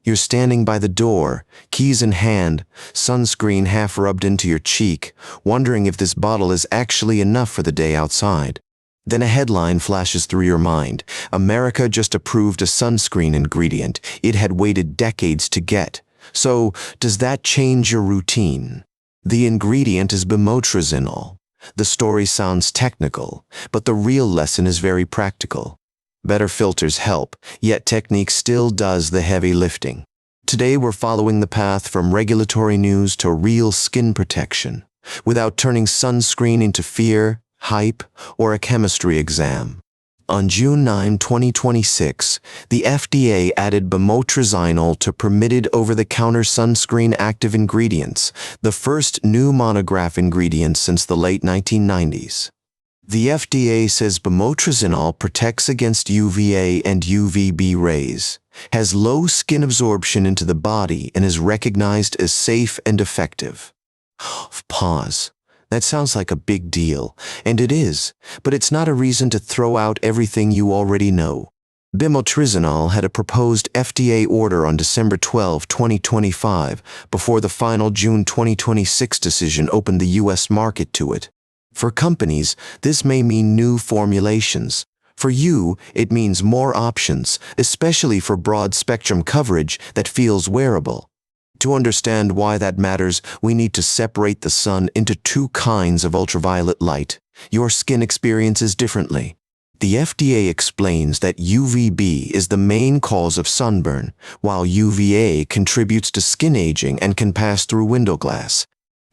You're standing by the door, keys in hand, sunscreen half rubbed into your cheek, wondering if this bottle is actually enough for the day outside. Then a headline flashes through your mind. America just approved a sunscreen ingredient it had waited decades to get. So, does that change your routine? The ingredient is Bemotrizinol. The story sounds technical, but the real lesson is very practical. Better filters help, yet technique still does the heavy lifting. Today we're following the path from regulatory news to real skin protection, without turning sunscreen into fear, hype, or a chemistry exam. On June 9, 2026, the FDA added Bemotrizinol to permitted over-the-counter sunscreen active ingredients, the first new monograph ingredient since the late 1990s. The FDA says Bemotrizinol protects against UVA and UVB rays, has low skin absorption into the body, and is recognized as safe and effective. Pause. That sounds like a big deal, and it is, but it's not a reason to throw out everything you already know. Bemotrizinol had a proposed FDA order on December 12, 2025, before the final June 2026 decision opened the U.S. market to it. For companies, this may mean new formulations. For you, it means more options, especially for broad-spectrum coverage that feels wearable. To understand why that matters, we need to separate the sun into two kinds of ultraviolet light. Your skin experiences differently. The FDA explains that UVB is the main cause of sunburn, while UVA contributes to skin aging and can pass through window glass.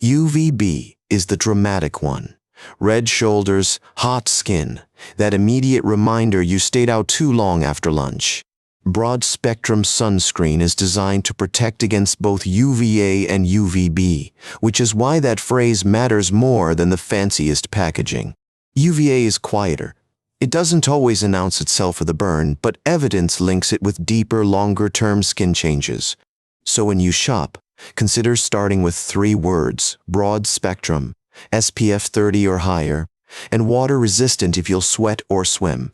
UVB is the dramatic one. Red shoulders, hot skin, that immediate reminder you stayed out too long after lunch. Broad-spectrum sunscreen is designed to protect against both UVA and UVB, which is why that phrase matters more than the fanciest packaging. UVA is quieter. It doesn't always announce itself for the burn, but evidence links it with deeper, longer-term skin changes. So when you shop, consider starting with 3 words: broad-spectrum, SPF 30 or higher, and water-resistant if you'll sweat or swim.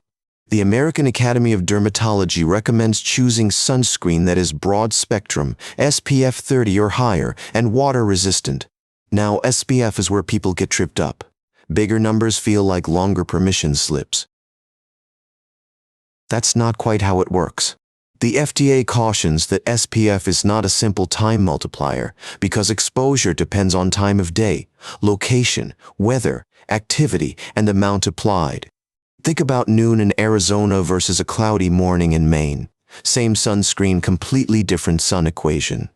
The American Academy of Dermatology recommends choosing sunscreen that is broad-spectrum, SPF 30 or higher, and water-resistant. Now, SPF is where people get tripped up. Bigger numbers feel like longer permission slips. That's not quite how it works. The FDA cautions that SPF is not a simple time multiplier because exposure depends on time of day, location, weather, activity, and amount applied. Think about noon in Arizona versus a cloudy morning in Maine. Same sunscreen, completely different sun equation.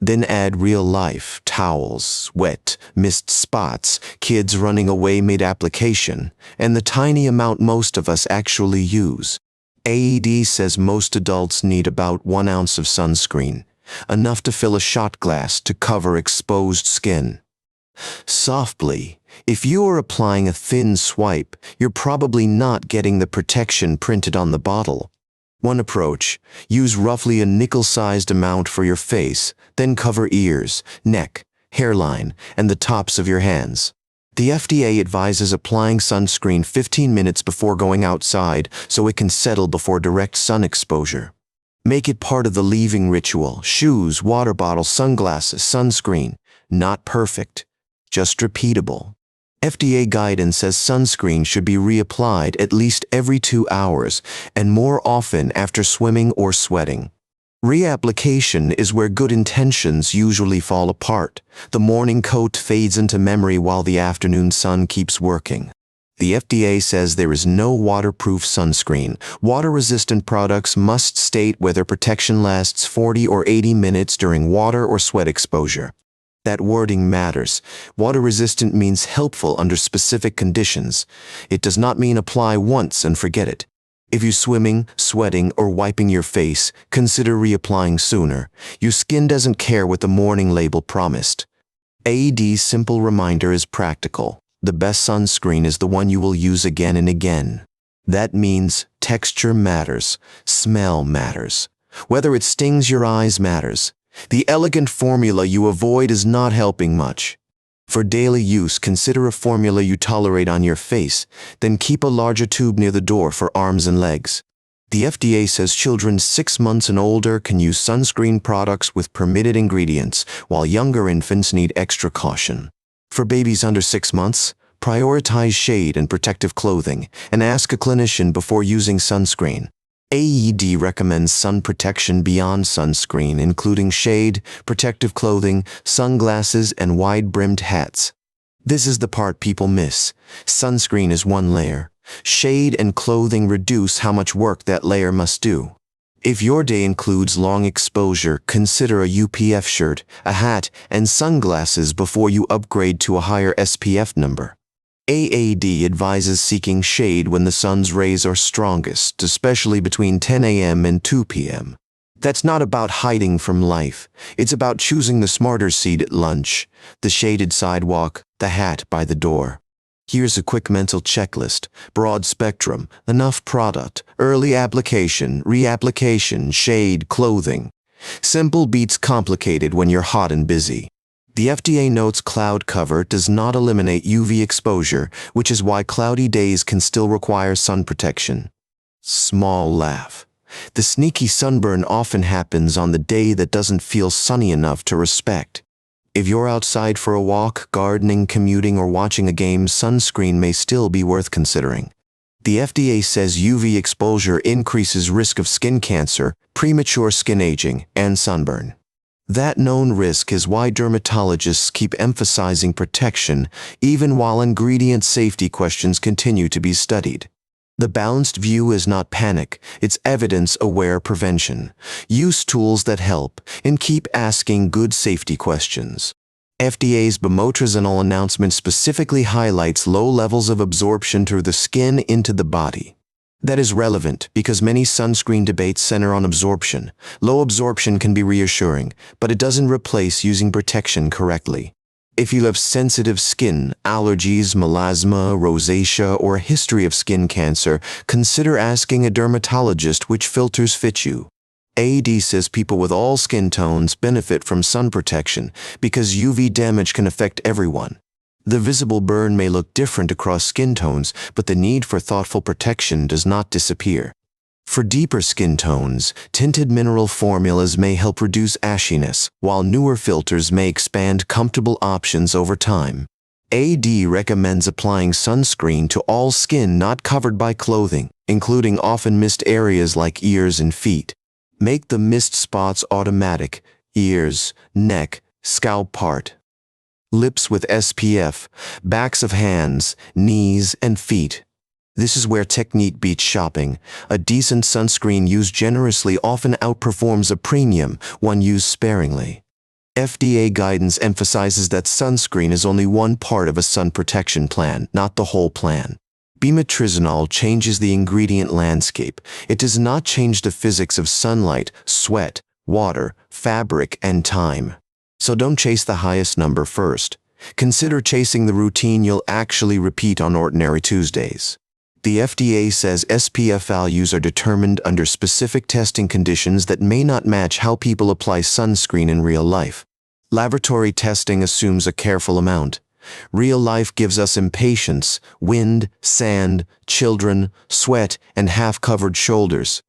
Then add real life, towels, wet, missed spots, kids running away mid-application, and the tiny amount most of us actually use. AED says most adults need about 1 ounce of sunscreen, enough to fill a shot glass to cover exposed skin. Softly, if you are applying a thin swipe, you're probably not getting the protection printed on the bottle. One approach: use roughly a nickel-sized amount for your face, then cover ears, neck, hairline, and the tops of your hands. The FDA advises applying sunscreen 15 minutes before going outside so it can settle before direct sun exposure. Make it part of the leaving ritual: shoes, water bottle, sunglasses, sunscreen. Not perfect, just repeatable. FDA guidance says sunscreen should be reapplied at least every 2 hours and more often after swimming or sweating. Reapplication is where good intentions usually fall apart. The morning coat fades into memory while the afternoon sun keeps working. The FDA says there is no waterproof sunscreen. Water-resistant products must state whether protection lasts 40 or 80 minutes during water or sweat exposure. That wording matters. Water-resistant means helpful under specific conditions. It does not mean apply once and forget it. If you're swimming, sweating, or wiping your face, consider reapplying sooner. Your skin doesn't care what the morning label promised. AED's simple reminder is practical. The best sunscreen is the one you will use again and again. That means texture matters, smell matters. Whether it stings your eyes matters. The elegant formula you avoid is not helping much. For daily use, consider a formula you tolerate on your face, then keep a larger tube near the door for arms and legs. The FDA says children 6 months and older can use sunscreen products with permitted ingredients, while younger infants need extra caution. For babies under 6 months, prioritize shade and protective clothing, and ask a clinician before using sunscreen. AED recommends sun protection beyond sunscreen, including shade, protective clothing, sunglasses, and wide-brimmed hats. This is the part people miss. Sunscreen is one layer. Shade and clothing reduce how much work that layer must do. If your day includes long exposure, consider a UPF shirt, a hat, and sunglasses before you upgrade to a higher SPF number. AAD advises seeking shade when the sun's rays are strongest, especially between 10 a.m. and 2 p.m. That's not about hiding from life. It's about choosing the smarter seat at lunch, the shaded sidewalk, the hat by the door. Here's a quick mental checklist: broad spectrum, enough product, early application, reapplication, shade, clothing. Simple beats complicated when you're hot and busy. The FDA notes cloud cover does not eliminate UV exposure, which is why cloudy days can still require sun protection. Small laugh. The sneaky sunburn often happens on the day that doesn't feel sunny enough to respect. If you're outside for a walk, gardening, commuting, or watching a game, sunscreen may still be worth considering. The FDA says UV exposure increases risk of skin cancer, premature skin aging, and sunburn. That known risk is why dermatologists keep emphasizing protection, even while ingredient safety questions continue to be studied. The balanced view is not panic, it's evidence-aware prevention. Use tools that help, and keep asking good safety questions. FDA's Bemotrizinol announcement specifically highlights low levels of absorption through the skin into the body. That is relevant because many sunscreen debates center on absorption. Low absorption can be reassuring, but it doesn't replace using protection correctly. If you have sensitive skin, allergies, melasma, rosacea, or a history of skin cancer, consider asking a dermatologist which filters fit you. AED says people with all skin tones benefit from sun protection because UV damage can affect everyone. The visible burn may look different across skin tones, but the need for thoughtful protection does not disappear. For deeper skin tones, tinted mineral formulas may help reduce ashiness, while newer filters may expand comfortable options over time. AD recommends applying sunscreen to all skin not covered by clothing, including often missed areas like ears and feet. Make the missed spots automatic: ears, neck, scalp part. Lips with SPF, backs of hands, knees, and feet. This is where technique beats shopping. A decent sunscreen used generously often outperforms a premium one used sparingly. FDA guidance emphasizes that sunscreen is only one part of a sun protection plan, not the whole plan. Bemotrizinol changes the ingredient landscape. It does not change the physics of sunlight, sweat, water, fabric, and time. So don't chase the highest number first. Consider chasing the routine you'll actually repeat on ordinary Tuesdays. The FDA says SPF values are determined under specific testing conditions that may not match how people apply sunscreen in real life. Laboratory testing assumes a careful amount. Real life gives us impatience, wind, sand, children, sweat, and half-covered shoulders.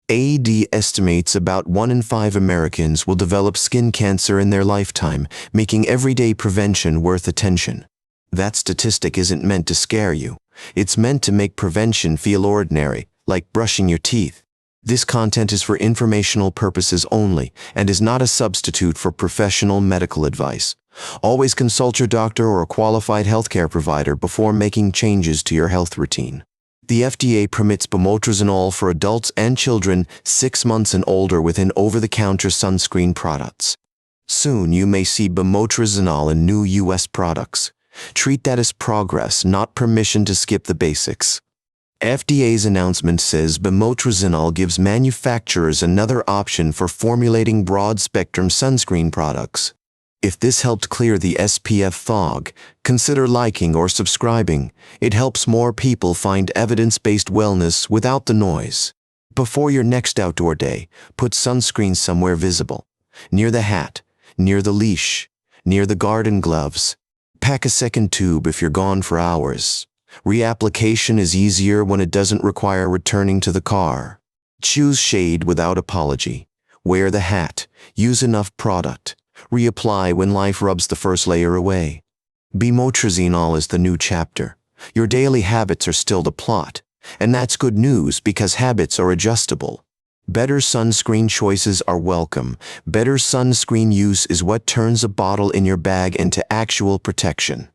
AED estimates about 1 in 5 Americans will develop skin cancer in their lifetime, making everyday prevention worth attention. That statistic isn't meant to scare you. It's meant to make prevention feel ordinary, like brushing your teeth. This content is for informational purposes only and is not a substitute for professional medical advice. Always consult your doctor or a qualified healthcare provider before making changes to your health routine. The FDA permits Bemotrizinol for adults and children 6 months and older within over-the-counter sunscreen products. Soon you may see Bemotrizinol in new U.S. products. Treat that as progress, not permission to skip the basics. FDA's announcement says Bemotrizinol gives manufacturers another option for formulating broad-spectrum sunscreen products. If this helped clear the SPF fog, consider liking or subscribing. It helps more people find evidence-based wellness without the noise. Before your next outdoor day, put sunscreen somewhere visible. Near the hat, near the leash, near the garden gloves. Pack a second tube if you're gone for hours. Reapplication is easier when it doesn't require returning to the car. Choose shade without apology. Wear the hat. Use enough product. Reapply when life rubs the first layer away. Bemotrizinol is the new chapter. Your daily habits are still the plot. And that's good news because habits are adjustable. Better sunscreen choices are welcome. Better sunscreen use is what turns a bottle in your bag into actual protection.